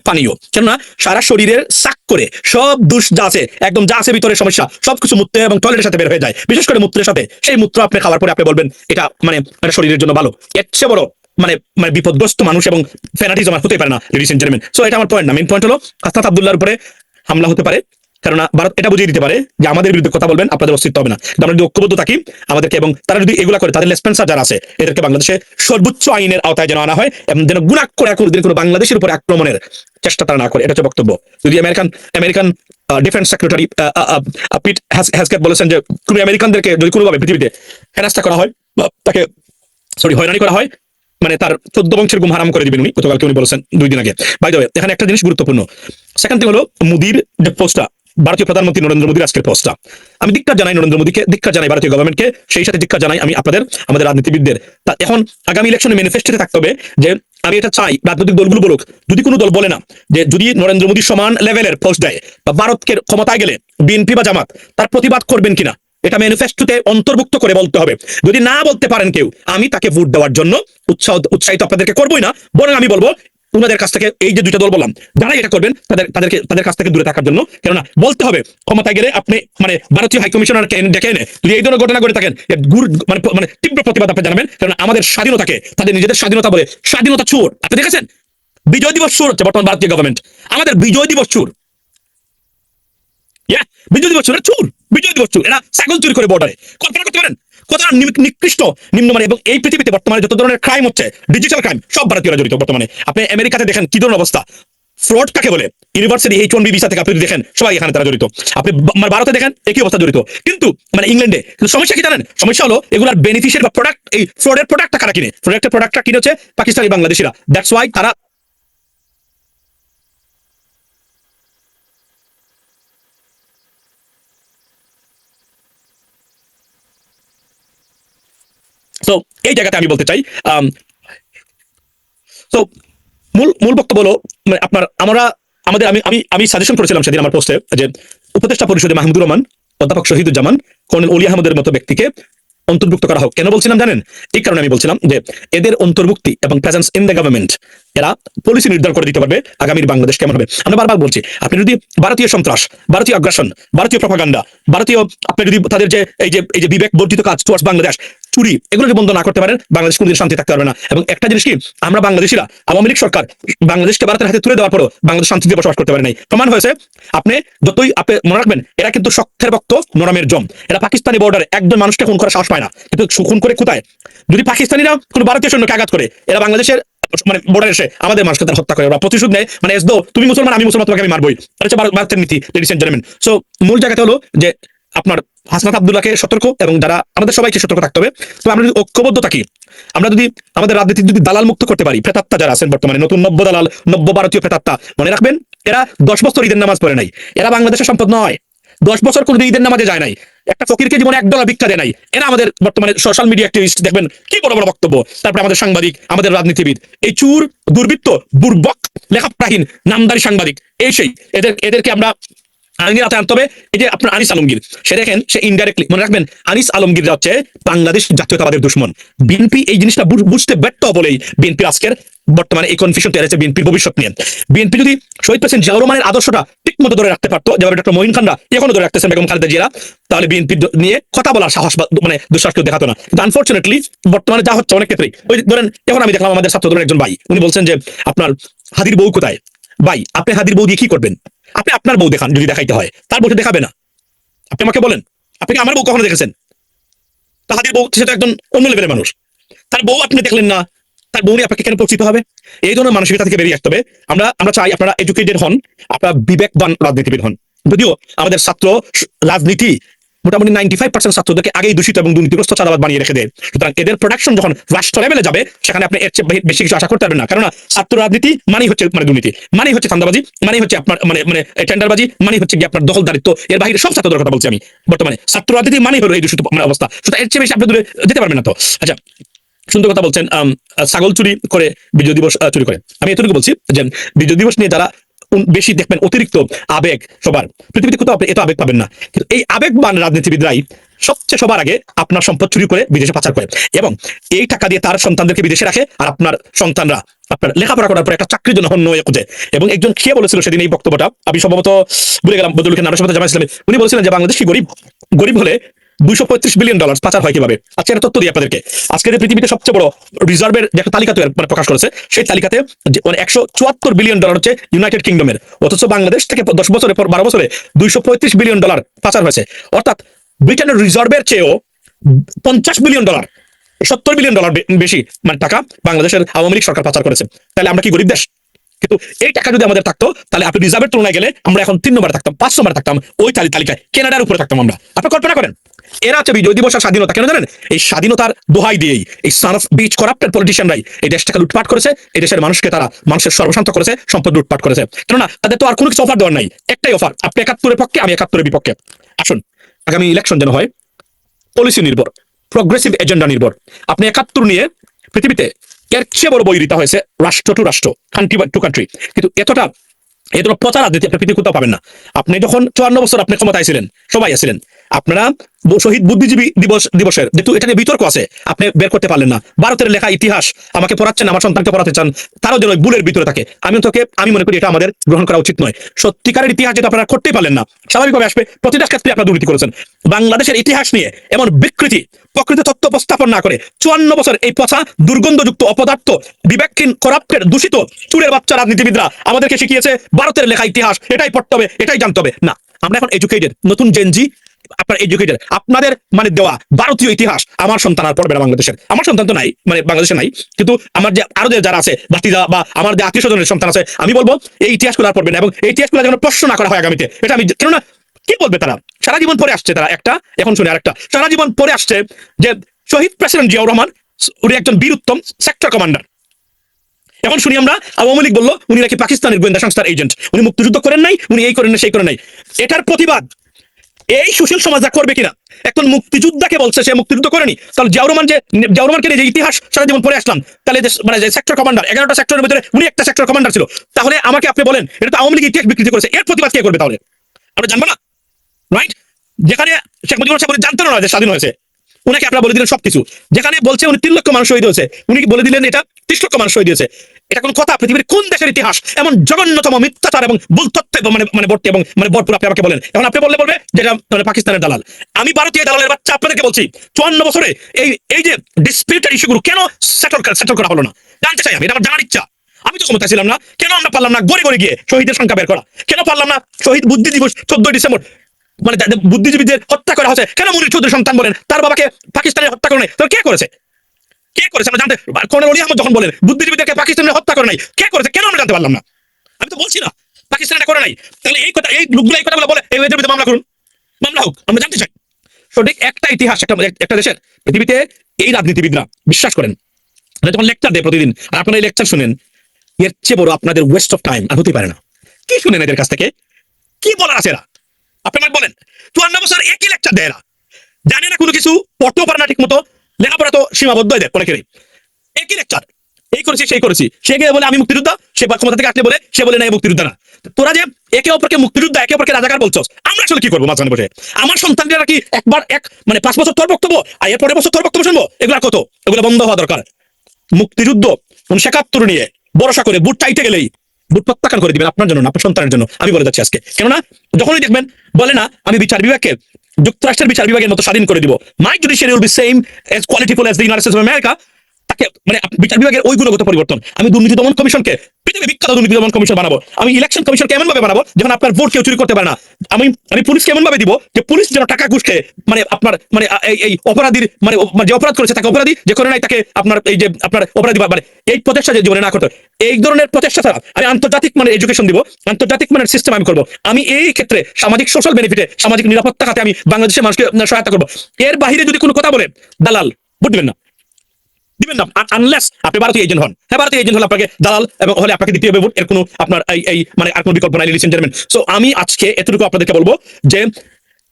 পানীয়, কেননা সারা শরীরের সাক করে সব দোষ যা আছে, একদম যা আছে ভিতরে সমস্যা সবকিছু মূত্র এবং টয়লেটের সাথে বের হয়ে যায়, বিশেষ করে মূত্রের সাথে। সেই মূত্র আপনি খাওয়ার পরে আপনি বলবেন এটা মানে শরীরের জন্য ভালো। এর চেয়ে বড় মানে বিপদগ্রস্ত মানুষ এবং ফ্যানাটিজম হতে পারে না, লেডিস এন্ড জেন্টলম্যান। সো এটা আমার পয়েন্ট না। মেইন পয়েন্ট হলো হাসনাত আব্দুল্লাহর উপরে হামলা হতে পারে, কেননা ভারত এটা বুঝিয়ে দিতে পারে যে আমাদের বিরুদ্ধে কথা বলবেন আপনাদের অস্তিত্ব হবে না। আমরা যদি ঐক্যবদ্ধ থাকি আমাদেরকে, এবং তারা যদি এগুলা করে তাদের স্পেন্সার যারা আছে এদেরকে বাংলাদেশে সর্বোচ্চ আইনের আওতায় যেন আনা হয় এবং যেন গুনাহ করে কোনো বাংলাদেশের উপর আক্রমণের চেষ্টা তারা না করে। এটা হচ্ছে বক্তব্য। যদি আমেরিকান ডিফেন্স সেক্রেটারি পিট হ্যাজকেট বলেছেন যে কোনো আমেরিকানদেরকে যদি কোনোভাবে পৃথিবীতে হেনস্থা করা হয়, তাকে হয়রানি করা হয়, মানে তার 14 বংশের গুম হারাম করে দিবেন উনি, গতকালকে উনি বলেছেন 2 দিন আগে। বাই দ্য ওয়ে, এখানে একটা জিনিস গুরুত্বপূর্ণ। সেকেন্ড থিং হলো মোদির যে পোস্টটা, ভারতীয় প্রধানমন্ত্রী নরেন্দ্র মোদীর আজকের পোস্টটা, আমি ধিক্কার জানাই নরেন্দ্র মোদীকে, ধিক্কার জানাই ভারতীয় গভর্নমেন্টকে, সেই সাথে ধিক্কার জানাই আমি আমাদের রাজনীতিবিদদের। তা এখন আগামী ইলেকশনে ম্যানিফেস্টোতে থাকতে হবে যে আমি এটা চাই রাজনৈতিক দলগুলো বলুক, যদি কোনো দল বলে না যে যদি নরেন্দ্র মোদী সমান লেভেলের পোস্ট দেয় বা ভারতকে ক্ষমতায় গেলে বিএনপি বা জামাত তার প্রতিবাদ করবেন কিনা, এটা ম্যানিফেস্টোতে অন্তর্ভুক্ত করে বলতে হবে। যদি না বলতে পারেন কেউ, আমি তাকে ভোট দেওয়ার জন্য উৎসাহিত আপনাদেরকে করবোই না, বরং আমি বলবো উনাদের কাছ থেকে, এই যে 2টা দল বললাম যারা এটা করবেন তাদের কাছ থেকে দূরে থাকার জন্য। কেননা বলতে হবে ক্ষমতায় গেলে আপনি ভারতীয় হাই কমিশনার ডেকে এনে যদি এই ধরনের ঘটনা করে থাকেন তীব্র প্রতিবাদ আপনি জানাবেন। কারণ আমাদের স্বাধীনতাকে তাদের নিজেদের স্বাধীনতা বলে স্বাধীনতা চোর। আপনি দেখেছেন বিজয় দিবস চোর হচ্ছে বর্তমান ভারতীয় গভর্নমেন্ট, আমাদের বিজয় দিবস চোর। বিজয় দিবস চোর, বিজয় দিবস চোর। এরা ছাগল চুরি করে বর্ডারে। কল্পনা করতে পারেন কতটা নিকৃষ্ট নিম্নমানের। এবং এই পৃথিবীতে বর্তমানে যত ধরনের ক্রাইম হচ্ছে, ডিজিটাল ক্রাইম, সব ভারতীয়রা জড়িত। বর্তমানে আপনি আমেরিকাতে দেখেন কি ধরনের অবস্থা, ফ্রড কাকে বলে, ইউনিভার্সিটি H1B ভিসা থেকে আপনি দেখেন সবাই এখানে তারা জড়িত। আপনি ভারতে দেখেন একই অবস্থা জড়িত, কিন্তু ইংল্যান্ডে। কিন্তু সমস্যা কি জানেন? সমস্যা হলো এগুলার বেনিফিশিয়ারি বা প্রোডাক্ট, এই ফ্রডের প্রোডাক্টটা কারা কিনে? প্রোডাক্টটা কিনে হচ্ছে পাকিস্তানি বাংলাদেশিরা। দ্যাটস ওয়াই তারা তো এই জায়গাতে আমি বলতে চাই তো মূল বক্তব্য হলো আমি সাজেশন করেছিলাম সেদিন আমার পোস্টে যে উপদেষ্টা পরিষদে মাহমুদুর রহমান, অধ্যাপক শহীদুজ্জামান, কর্নেল অলি আহমদের মতো ব্যক্তিকে অন্তর্ভুক্ত করা হোক। কেন বলছিলাম জানেন? এই কারণে আমি বলছিলাম যে এদের অন্তর্ভুক্তি এবং প্রেজেন্স ইন দ্য গভর্নমেন্ট, এরা পলিসি নির্ধারণ করে দিতে পারবে আগামীর বাংলাদেশ কেমন হবে। আমরা বারবার বলছি, আপনি যদি ভারতীয় সন্ত্রাস, ভারতীয় আগ্রাসন, ভারতীয় প্রপাগান্ডা, আপনি যদি তাদের যে এই যে বিবেক বর্জিত কাজ টুয়ার্ডস বাংলাদেশ, চুরি, এগুলোকে বন্ধ না করতে পারেন, বাংলাদেশ কোনদিন শান্তি থাকতে পারবে না। এবং একটা জিনিস কি, আমরা বাংলাদেশিরা, আওয়ামী লীগ সরকার বাংলাদেশকে ভারতের হাতে তুলে দেওয়ার পরও বাংলাদেশ শান্তিতে বসবাস করতে পারে নাই। প্রমাণ হয়েছে। আপনি যতই মনে রাখবেন, এরা কিন্তু শক্তের ভক্ত, নরমের জম। এরা পাকিস্তানি বর্ডারে একজন মানুষকে খুন করার সাহস পায় না, কিন্তু খুন করে কোথায়? যদি পাকিস্তানিরা কোনো ভারতীয় সৈন্যকে আঘাত করে, এরা বাংলাদেশের বর্ডারে এসে আমাদের মানুষকে তারা হত্যা করে, ওরা প্রতিশোধ নেয়। এস দো তুমি মুসলমান আমি মুসলমান, তোমাকে আমি মারবই। এটা হচ্ছে ভারতের নীতি, লেডিস এন্ড জেন্টলম্যান। সো মূল জায়গাটা হলো যে আপনার হাসনাত আব্দুল্লাহকে সতর্ক, এবং যারা আমাদের সবাইকে সতর্ক থাকতে হবে। তো আমরা যদি ঐক্যবদ্ধ থাকি, আমরা যদি আমাদের রাজনীতি যদি দালাল মুক্ত করতে পারি, প্রেতাত্মা যারা আছেন বর্তমানে নতুন নব্য ভারতীয় প্রেতাত্মা, মনে রাখবেন এরা 10 বছর ঈদের নামাজ পড়ে নাই, এরা বাংলাদেশের সম্পদ নয়। 10 বছর কোনো ঈদের নামাজে যায় নাই, একটা ফকিরকে জীবনে $1 ভিক্ষা দেয় নাই। এরা আমাদের বর্তমানে সোশ্যাল মিডিয়া অ্যাক্টিভিস্ট, দেখবেন কি বড় বড় বক্তব্য। তারপরে আমাদের সাংবাদিক, আমাদের রাজনীতিবিদ, এই চুর, দুর্বৃত্ত, বুর্বক, লেখাপ্রাহীন, নামদারি সাংবাদিক, এই সেই এদেরকে আমরা আইনের আওতায় আনতে হবে। এই যে আপনার আনিস আলমগীর, সে দেখেন সে ইনডাইরেক্টলি, মনে রাখবেন আনিস আলমগীর হচ্ছে বাংলাদেশ জাতীয়তাবাদের দুশ্মন। বিএনপি এই জিনিসটা বুঝতে ব্যর্থ বলেই বিএনপির আজকের বর্তমানে এই কনফিউশন তৈরি হয়েছে বিএনপির ভবিষ্যৎ নিয়ে। বিএনপি যদি শহীদ প্রেসিডেন্ট জিয়াউর রহমানের আদর্শটা ঠিক মতো ধরে রাখতে পারতো, যেভাবে ডক্টর মঈন খানরা এখনো ধরে রাখতেছেন, বেগম খালেদা জিয়া, তাহলে বিএনপি নিয়ে কথা বলার সাহস দুঃসাহস কেউ দেখাতো না। কিন্তু আনফর্চুনেটলি বর্তমানে যা হচ্ছে অনেক ক্ষেত্রেই, ওই ধরেন এখন আমি দেখলাম আমাদের ছাত্র দলের একজন ভাই, উনি বলছেন যে আপনার হাদির বউ কোথায়? ভাই আপনি হাদির বউ দিয়ে কি করবেন? আপনি আপনার বউ দেখান, যদি দেখাইতে হয়। তার বউ দেখাবে না। আপনি আমাকে বলেন, আপনি কি আমার বউ কখনো দেখেছেন? তা হাদির বউ সে তো একজন অন্য লেভেলের মানুষ, তার বউ আপনি দেখলেন না, তার বউ নিয়ে আপনাকে কেন পরিচিত হবে? এই ধরনের মানসিকতা থেকে বেরিয়ে আসতে হবে। আমরা চাই আপনারা এডুকেটেড হন, আপনারা বিবেকবান রাজনীতিবিদ হন। যদিও আমাদের ছাত্র রাজনীতি মোটামুটি 95% ছাত্রদেরকে আগেই দূষিত এবং দুর্নীতিগ্রস্ত চাঁদাবাদ বানিয়ে রেখে দেয়। সুতরাং এদের প্রোডাকশন যখন রাষ্ট্র লেভেলে যাবে, সেখানে আপনি এর চেয়ে বেশি কিছু আশা করতে পারবেন না। কারণ ছাত্র রাজনীতি মানেই হচ্ছে দুর্নীতি, মানেই হচ্ছে চাঁদাবাজি, মানেই হচ্ছে আপনার টেন্ডারবাজি, মানেই হচ্ছে কি আপনার দখলদারিত্ব। এর বাইরে সব ছাত্রদের কথা বলছি আমি। বর্তমানে ছাত্র রাজনীতি মানেই হলো এই দূষিত অবস্থা। সুতরাং এর চেয়ে বেশি আপনি দূরে যেতে পারবেন না। তো আচ্ছা, সুন্দর কথা বলছেন, ছাগল চুরি করে বিজয় দিবস চুরি করে। আমি এতটুকু বলছি যে বিজয় দিবস নিয়ে যারা বেশি দেখবেন অতিরিক্ত আবেগ, সবার পৃথিবীতে কোথাও আপনি এত আবেগ পাবেন না, কিন্তু এই আবেগবান রাজনীতিবিদরাই সবচেয়ে সবার আগে আপনার সম্পদ চুরি করে বিদেশে পাচার করে এবং এই টাকা দিয়ে তার সন্তানদেরকে বিদেশে রাখে। আর আপনার সন্তানরা আপনার লেখাপড়া করার পর একটা চাকরির জন্য হন্য হয়ে খোঁজে। এবং একজন খেয়ে বলেছিল সেদিন এই বক্তব্যটা, আমি সম্ভবত ভুলে গেলাম, বদলুখের নামের সাথে জামাত ইসলামী, উনি বলছিলেন যে বাংলাদেশ কি গরিব? গরিব হলে $235 বিলিয়ন পাচার হয় কিভাবে? আজকে একটা তথ্য দিই আপনাদেরকে। আজকে যে পৃথিবীতে সবচেয়ে বড় রিজার্ভের যে একটা তালিকা প্রকাশ করেছে, সেই তালিকাতে $174 বিলিয়ন হচ্ছে ইউনাইটেড কিংডমের। অথচ বাংলাদেশ থেকে 10 বছরে 12 বছরে $235 বিলিয়ন পাচার হয়েছে। অর্থাৎ ব্রিটেনের রিজার্ভের চেয়েও $50 বিলিয়ন, $70 বিলিয়ন বেশি টাকা বাংলাদেশের আওয়ামী লীগ সরকার পাচার করেছে। তাহলে আমরা কি গরিব দেশ? কিন্তু এই টাকা যদি আমাদের থাকতো, তাহলে আপনি রিজার্ভের তুলনায় গেলে আমরা এখন 3 নম্বরে থাকতাম, 5 নম্বরে থাকতাম, ওই তালিকায় কেনাডার উপরে থাকতাম আমরা। আপনি কল্পনা করেন, এরা হচ্ছে বিজয় দিবস আর স্বাধীনতা কেন জানেন? এই স্বাধীনতার দোহাই দিয়েই এই সান অফ বিচ করাপ্টেড পলিটিশিয়ানরাই এই দেশটাকে লুটপাট করেছে, এই দেশের মানুষকে তারা মানুষের সর্বশান্ত করেছে, সম্পদ লুটপাট করেছে। কেননা তাদের তো আর কোনো কিছু অফার দেওয়ার নাই, একটাই অফার, আপনি 71-এর পক্ষে, আমি 71-এর বিপক্ষে। আসুন, আগামী ইলেকশন যেন হয় পলিসি নির্ভর, প্রগ্রেসিভ এজেন্ডা নির্ভর। আপনি 71 নিয়ে পৃথিবীতে এর চেয়ে বড় বই রীতা হয়েছে রাষ্ট্র টু রাষ্ট্র, কান্ট্রি টু কান্ট্রি, কিন্তু এতটা প্রচার রাজনীতি আপনি পৃথিবী কোথাও পাবেন না। আপনি যখন 54 বছর আপনি ক্ষমতায় ছিলেন, সবাই আছিলেন, আপনারা শহীদ বুদ্ধিজীবী দিবসের যেহেতু এটা নিয়ে বিতর্ক আছে, আপনি বের করতে পারলেন না। ভারতের লেখা ইতিহাস আমাকে পড়াচ্ছেন, আমার সন্তানকে পড়াতে চান, তারাও যেন বুলের ভিতরে থাকে। আমি মনে করি এটা আমাদের গ্রহণ করা উচিত নয়। সত্যিকারের ইতিহাস যেটা আপনারা করতেই পারলেন না, স্বাভাবিকভাবে আসবে, প্রতিটা ক্ষেত্রে আপনারা দুর্নীতি করেছেন। বাংলাদেশের ইতিহাস নিয়ে এমন বিকৃতি, প্রকৃত তথ্য উপস্থাপন না করে 54 বছর এই পচা দুর্গন্ধযুক্ত অপদার্থ বিবেকহীন করাপ্টেড দূষিত চুরের বাচ্চা রাজনীতিবিদরা আমাদেরকে শিখিয়েছে ভারতের লেখা ইতিহাস এটাই পড়তে হবে, এটাই জানতে হবে। না, আমরা এখন এডুকেটেড, নতুন জেনজি, আপনার এডুকেটেড। আপনাদের দেওয়া ভারতীয় ইতিহাস আমার সন্তান আর পড়বে না বাংলাদেশের। আমার সন্তান তো নাই, বাংলাদেশে নাই, কিন্তু আমার যে আরো যারা আছে ভাতিজা বা আমার যে আত্মীয় স্বজনের সন্তান আছে, আমি বলবো এই ইতিহাসগুলো আর পড়বে না। এবং এই ইতিহাসগুলো যেন প্রশ্ন না করা হয় আগামীতে, এটা আমি, কেননা কি বলবে তারা? সারা জীবন পরে আসছে তারা, একটা এখন শুনে আরেকটা, সারা জীবন পরে আসছে যে শহীদ প্রেসিডেন্ট জিয়াউর রহমান উনি একজন বীরুত্তম সেক্টর কমান্ডার। এখন শুনি আমরা আওয়ামী লীগ বললো উনি নাকি পাকিস্তানের গোয়েন্দা সংস্থার এজেন্ট, উনি মুক্তিযুদ্ধ করেন নাই, উনি এই করেন না সেই করেন নাই। এটার প্রতিবাদ এই সুশীল সমাজটা করবে কিনা? এখন মুক্তিযোদ্ধাকে বলছে সে মুক্তিযুদ্ধ করেনি, তাহলে জিয়াউর রহমানকে যে ইতিহাস সারা জীবন পড়ে আসলাম, তাহলে সেক্টর কমান্ডার 11টা সেক্টরের ভিতরে উনি একটা সেক্টর কমান্ডার ছিল, তাহলে আমাকে আপনি বলেন এটা তো আওয়ামী লীগ ইতিহাস বিকৃতি করেছে, এর প্রতিবাদ কে করবে? তাহলে আমরা জানবো না, রাইট? যেখানে শেখ মুজিবুর রহমান জানতেন না যে স্বাধীন হয়েছে, উনাকে আপনারা বলে দিলেন সবকিছু। যেখানে বলছে উনি 3 লক্ষ মানুষ শহীদ হয়েছে, উনি বলে দিলেন এটা 30 লক্ষ মানুষ শহীদ হয়েছে। এটা কোন কথা? পৃথিবীর কোন দেশের ইতিহাস এমন জঘন্যতম মিথ্যাচার এবং ভুল তথ্য ভর্তি এবং ভরপুর? আপনি আমাকে বলেন। এখন আপনি বলবে যেটা পাকিস্তানের দালাল, আমি ভারতীয় দালালের বাচ্চা আপনাদেরকে বলছি 54 বছরে এই যে ডিসপিউটেড ইস্যুগুলো কেন সেটল করা হলো না জানতে চাই আমি, এটা আমার জানার ইচ্ছা। আমি তো ক্ষমতায় ছিলাম না, কেন আমরা পারলাম না গড়ে গড়ে গিয়ে শহীদের সংখ্যা বের করা? কেন পারলাম না শহীদ বুদ্ধি দিবস 14 ডিসেম্বর বুদ্ধিজীবীদের হত্যা করা হয়েছে, কেন মুনির চৌধুরী সন্তান বলেন তার বাবাকে পাকিস্তানে হত্যা করে নাই? তো কে করেছে? আমরা জানতে, কর্নেল অলি আহমদ যখন বলেন বুদ্ধিজীবীদেরকে পাকিস্তানে হত্যা করে নাই, কে করেছে? কেন আমরা জানতে পারলাম না? আমি তো বলছি না পাকিস্তানে করে নাই, তাহলে এই কথা, এই লোকগুলো এই কথাগুলো বলে এই বিরুদ্ধে মামলা করুন, মামলা হোক, আমরা জানতে চাই। সঠিক একটা ইতিহাস একটা দেশের পৃথিবীতে এই রাজনীতিবিদরা বিশ্বাস করেন, যখন লেকচার দেয় প্রতিদিন, আর আপনারা এই লেকচার শুনেন, এর চেয়ে বড় আপনাদের ওয়েস্ট অফ টাইম আর হতে পারে না। কি শুনেন এদের কাছ থেকে? কি বলার আছে এরা? আপনি আমাকে বলেন, 54 বছর একই লেকচার দেয় এরা, জানে না কোনো কিছু, পড়তেও পারে না ঠিক মতো, লেখাপড়া তো সীমাবদ্ধ হয়ে দেয় অনেকেরই। একই লেকচার, এই করেছি সেই করেছি, সে গিয়ে বলে আমি মুক্তিযোদ্ধা, সে ক্ষমতা থেকে আসলে বলে সে বলে না মুক্তিযোদ্ধা না। তোরা যে একে অপরকে মুক্তিযোদ্ধা একে অপরকে রাজাকার বলছস, আমরা আসলে কি করবো মাঝখানে বসে? আমার সন্তানরা কি একবার 5 বছর তোর বক্তব্য আর এর পরের বছর তোর বক্তব্য শুনবো? এগুলা কত? এগুলো বন্ধ হওয়া দরকার। মুক্তিযুদ্ধ 1971 নিয়ে ভরসা করে বুট চাইতে গেলেই বুট প্রত্যাখ্যান করে দিবেন আপনার জন্য না, আপনার সন্তানের জন্য। আমি বলে যাচ্ছি আজকে, কেননা যখনই দেখবেন বলে না আমি বিচার বিভাগকে যুক্তরাষ্ট্রের বিচার বিভাগের মতো স্বাধীন করে দিব, my judiciary will be same as qualityful as the United States of America, তাকে মানে বিচার বিভাগের ওই গুণগত পরিবর্তন। আমি দুর্নীতি দমন কমিশনকে পৃথিবীর বিখ্যাত দুর্নীতি দমন কমিশন বানাবো। আমি ইলেকশন কমিশন কেমন ভাবে বানাবো যখন আপনার ভোট কেউ চুরি করতে পারে না। আমি আমি পুলিশ কেমন ভাবে দিব যে পুলিশ যেন টাকা ঘুষ খেয়ে মানে আপনার মানে এই অপরাধীর মানে যে অপরাধ করেছে তাকে অপরাধী, যে করে নাই তাকে আপনার এই যে আপনার অপরাধী মানে এই প্রচেষ্টা যে জীবনে না করতে, এই ধরনের প্রচেষ্টা ছাড়া আমি আন্তর্জাতিক মানে এডুকেশন দিব, আন্তর্জাতিক মানের সিস্টেম আমি করবো। আমি এই ক্ষেত্রে সামাজিক সোশ্যাল বেনিফিটে সামাজিক নিরাপত্তা খাতে আমি বাংলাদেশের মানুষকে সহায়তা করবো। এর বাহিরে যদি কোনো কথা বলে দালাল ভোট দিবেন না, দিবেন না আনলেস আপনি ভারতীয় এজেন্ট হন। হ্যাঁ, ভারতীয় এজেন্ট হলে আপনাকে দালাল এবং হলে আপনাকে দিতে হবে ভোট, এর কোনো আপনার এই মানে আর কোনো বিকল্প নাই লিডিস এন্ড জেন্টলম্যান। সো আমি আজকে এতটুকু আপনাদেরকে বলবো যে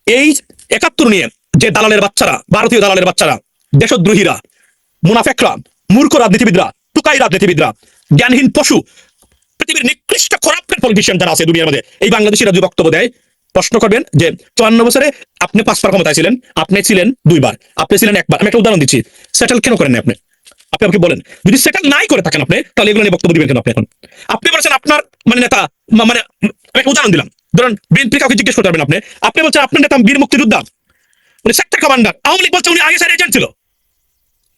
এই ৭১ নিয়ে যে দালালের বাচ্চারা, ভারতীয় দালালের বাচ্চারা, দেশদ্রোহীরা, মুনাফেকরা, মূর্খ রাজনীতিবিদরা, টুকাই রাজনীতিবিদরা, জ্ঞানহীন পশু, পৃথিবীর নিকৃষ্ট করাপ্টেড পলিটিশিয়ান যারা আছে দুনিয়ার মধ্যে, এই বাংলাদেশিরা যদি বক্তব্য দেয় প্রশ্ন করবেন যে ৫৪ বছরে আপনি ৫বার ক্ষমতায় ছিলেন, আপনি ছিলেন ২বার, আপনি ছিলেন ১বার। আমি একটা উদাহরণ দিচ্ছি, সেটেল কেন করেন আপনি? আপনি আমাকে বলেন, যদি সেটেল নাই করে থাকেন আপনি, তাহলে এগুলো নিয়ে বক্তব্য দিবেন কেন আপনি? এখন আপনি বলছেন আপনার মানে নেতা মানে আমি উদাহরণ দিলাম, ধরুন বিএনপি কাউকে জিজ্ঞেস করতে পারবেন আপনি বলছেন আপনার নেতা বীর মুক্তিযোদ্ধা, উনি সেক্টর কমান্ডার, আওয়ামী লীগ বলছে উনি আইএসআই এজেন্ট ছিল।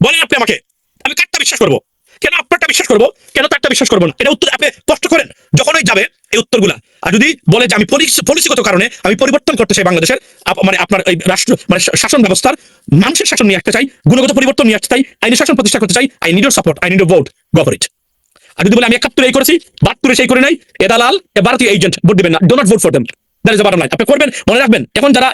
বলেন আপনি আমাকে, আমি কারটা বিশ্বাস করবো? কেন আপনারটা বিশ্বাস করবো, কেন তারটা বিশ্বাস করবো না? এটা উত্তর আপনি স্পষ্ট করেন যখনই যাবে এই উত্তরগুলা। আর যদি বলে যে আমি পলিসিগত কারণে আমি পরিবর্তন করতে চাই বাংলাদেশের মানে আপনার এই রাষ্ট্র মানে শাসন ব্যবস্থার মানুষের শাসন নিয়ে আসতে চাই, গুণগত পরিবর্তন নিয়ে আসতে চাই, আইনি শাসন প্রতিষ্ঠা করতে চাই, I need your support, I need your vote, go for it. আর যদি বলে আমি ৭১ এই করেছি, ৭২ সেই করে নাই, এ দালাল, এ ভারতীয় এজেন্ট, ভোট দিবেন না, do not vote for them. That is the bottom line. আপনি করবেন, মনে রাখবেন এখন যারা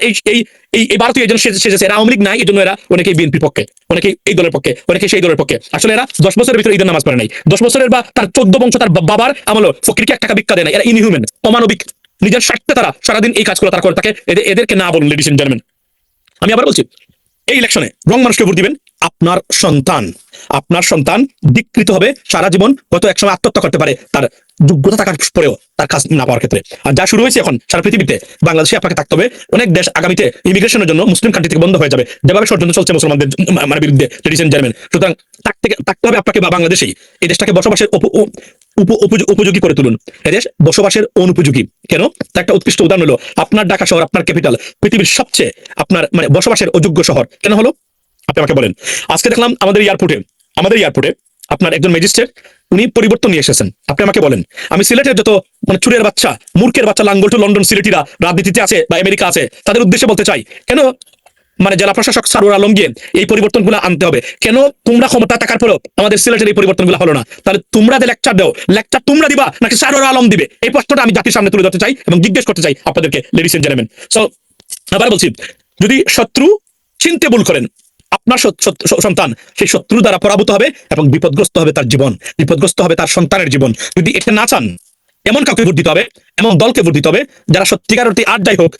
এই ভারতীয় এজেন্ট সেজেছে, এরা আওয়ামী লীগ নাই, এই জন্য এরা অনেকেই বিএনপির পক্ষে, অনেকেই এই দলের পক্ষে, অনেকে সেই দলের পক্ষে। আসলে এরা ১০ বছরের ভিতরে ঈদের নামাজ পড়ে নাই, ১০ বছরের বা তার ১৪ বংশ তার বাবার আমল ফকিরকে ১ টাকা ভিক্ষা দেয় না। এরা ইনহিউম্যান, অমানবিক, নিজের স্বার্থে তারা সারাদিন এই কাজগুলো তারা করে থাকে। এদেরকে না বলুন লেডিস এন্ড জেন্টলম্যান। আমি আবার বলছি, এই ইলেকশনে রং মানুষকে ভোট দিবেন, আপনার সন্তান বিকৃত হবে সারা জীবন, হয়তো একসময় আত্মহত্যা করতে পারে তার যোগ্যতা থাকার পরেও তার কাজ না পাওয়ার ক্ষেত্রে। আর যা শুরু হয়েছে এখন সারা পৃথিবীতে, বাংলাদেশে আপনাকে থাকতে হবে। অনেক দেশ আগামীতে ইমিগ্রেশনের জন্য মুসলিম কান্ট্রি থেকে বন্ধ হয়ে যাবে, যেভাবে ষড়যন্ত্র চলছে মুসলমানদের মানে বিরুদ্ধে, লেডিস এন্ড জেন্টলম্যান। সুতরাং থাকতে হবে আপনাকে বা বাংলাদেশেই এই দেশটাকে বসবাসের উপযোগী করে তুলুন। এদেশ বসবাসের অনুপযোগী কেন? তার একটা উৎকৃষ্ট উদাহরণ হলো আপনার ঢাকা শহর, আপনার ক্যাপিটাল, পৃথিবীর সবচেয়ে আপনার মানে বসবাসের অযোগ্য শহর কেন হলো? আপনি আমাকে বলেন। আজকে দেখলাম আমাদের এয়ারপোর্টে আপনার একজন ম্যাজিস্ট্রেট, উনি পরিবর্তন নিয়ে এসেছেন। আপনি আমাকে বলেন, আমি সিলেটের যত মানে চুরের বাচ্চা, মূর্খের বাচ্চা, লাঙ্গল টু লন্ডন সিলেটিরা রাজনীতিতে আছে বা আমেরিকা আছে, তাদের উদ্দেশ্যে বলতে চাই, কেন মানে জেলা প্রশাসক সারোয়ার আলমকে এই পরিবর্তনগুলো আনতে হবে? কেন তোমরা ক্ষমতা থাকার পরেও আমাদের সিলেটের এই পরিবর্তনগুলো হলো না? তাহলে তোমরা যে লেকচার দাও, লেকচার তোমরা দিবা নাকি সারোয়ার আলম দিবে? এই প্রশ্নটা আমি জাতির সামনে তুলে ধরতে চাই এবং জিজ্ঞেস করতে চাই আপনাদেরকে, লেডিস এন্ড জেন্টলম্যান। সো আবার বলছি, যদি শত্রু চিনতে ভুল করেন, আপনার সন্তান সেই শত্রু দ্বারা পরাভূত হবে এবং বিপদগ্রস্ত হবে তার জীবন, বিপদগ্রস্ত হবে তার সন্তানের জীবন। যদি এটা না চান, এমন কাউকে ভোট দিতে হবে, এমন দলকে ভোট দিতে হবে যারা সত্যিকার অর্থে আর যাই হোক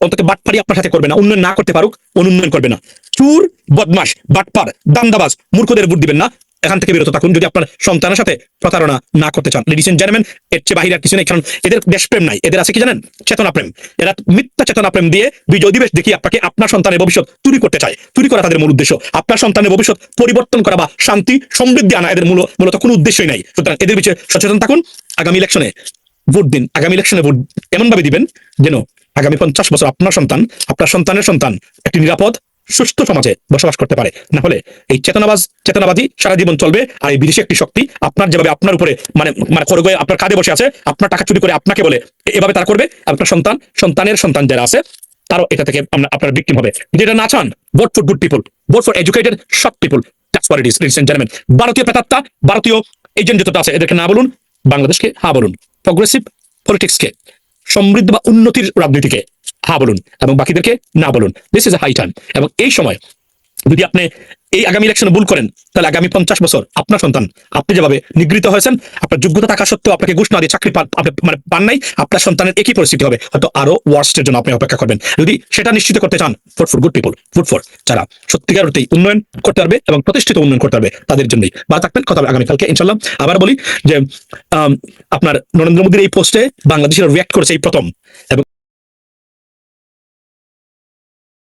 অন্তত বাটপারি আপনার সাথে করবে না, উন্নয়ন না করতে পারুক, অনুন্নয়ন করবে না। চুর, বদমাস, বাটপার, দান্দাবাজ, মূর্খদের ভোট দিবেন না, এখান থেকে বিরত থাকুন যদি আপনার সন্তানের সাথে প্রতারণা না করতে চান। লেডিস এন্ড জেন্টলম্যান, এর চেয়ে বাহিরে আর কিছু নেই। কারণ এদের দেশপ্রেম নাই, এদের আছে কি জানেন? চেতনা প্রেম। এরা মিথ্যা চেতনা প্রেম দিয়ে বিজয় দিবস দেখিয়ে আপনাকে আপনার সন্তানের ভবিষ্যৎ চুরি করতে চায়। চুরি করা তাদের মূল উদ্দেশ্য। আপনার সন্তানের ভবিষ্যৎ পরিবর্তন করা বা শান্তি সমৃদ্ধি আনা এদের মূলত কোনো উদ্দেশ্যই নাই। সুতরাং এদের বিষয়ে সচেতন থাকুন। আগামী ইলেকশনে ভোট দিন, আগামী ইলেকশনে ভোট এমন ভাবে দিবেন যেন আগামী 50 বছর আপনার সন্তান, আপনার সন্তানের সন্তান একটি নিরাপদ সুস্থ সমাজে বসবাস করতে পারে। না হলে এই চেতনাবাদী সারা জীবন চলবে। আর এই বিদেশি একটি শক্তি আপনার যেভাবে আপনার উপরে মানে মানে খড়গে আপনার কাঁধে বসে আছে, আপনার টাকা চুরি করে আপনাকে বলে এভাবে তারা করবে। আপনার সন্তানের সন্তান যারা আছে তারও এটা থেকে আপনার ভিকটিম হবে। যেটা না চান, vote for good people, vote for educated সৎ people. That's what it is, ladies and gentleman. ভারতীয় প্রেতাত্মা, ভারতীয় এজেন্ট যতটা আছে এদেরকে না বলুন, বাংলাদেশকে হ্যাঁ বলুন, প্রগ্রেসিভ পলিটিক্সকে, সমৃদ্ধ বা উন্নতির রাজনীতিকে হ্যাঁ বলুন এবং বাকিদেরকে না বলুন। This is a high time. এবং এই সময় যদি আপনি এই আগামী ইলেকশনে ভুল করেন, তাহলে আগামী 50 বছর আপনার সন্তান, আপনি যেভাবে নিগৃহীত হয়েছেন, আপনার যোগ্যতা থাকা সত্ত্বেও আপনাকে ঘুষ না দিয়ে চাকরি মানে পান নাই, আপনার সন্তানের একই পরিস্থিতি হবে, হয়তো আরো ওয়ার্স্টের জন্য আপনি অপেক্ষা করবেন। যদি সেটা নিশ্চিত করতে চান, vote for good people, vote for যারা সত্যিকার অর্থেই উন্নয়ন করতে পারবে এবং প্রতিষ্ঠিত উন্নয়ন করতে পারবে, তাদের জন্যই। বা থাকবেন, কথা হবে আগামীকালকে ইনশাল্লাহ। আবার বলি যে আপনার নরেন্দ্র মোদীর এই পোস্টে বাংলাদেশের রিয়াক্ট করেছে এই প্রথম, এবং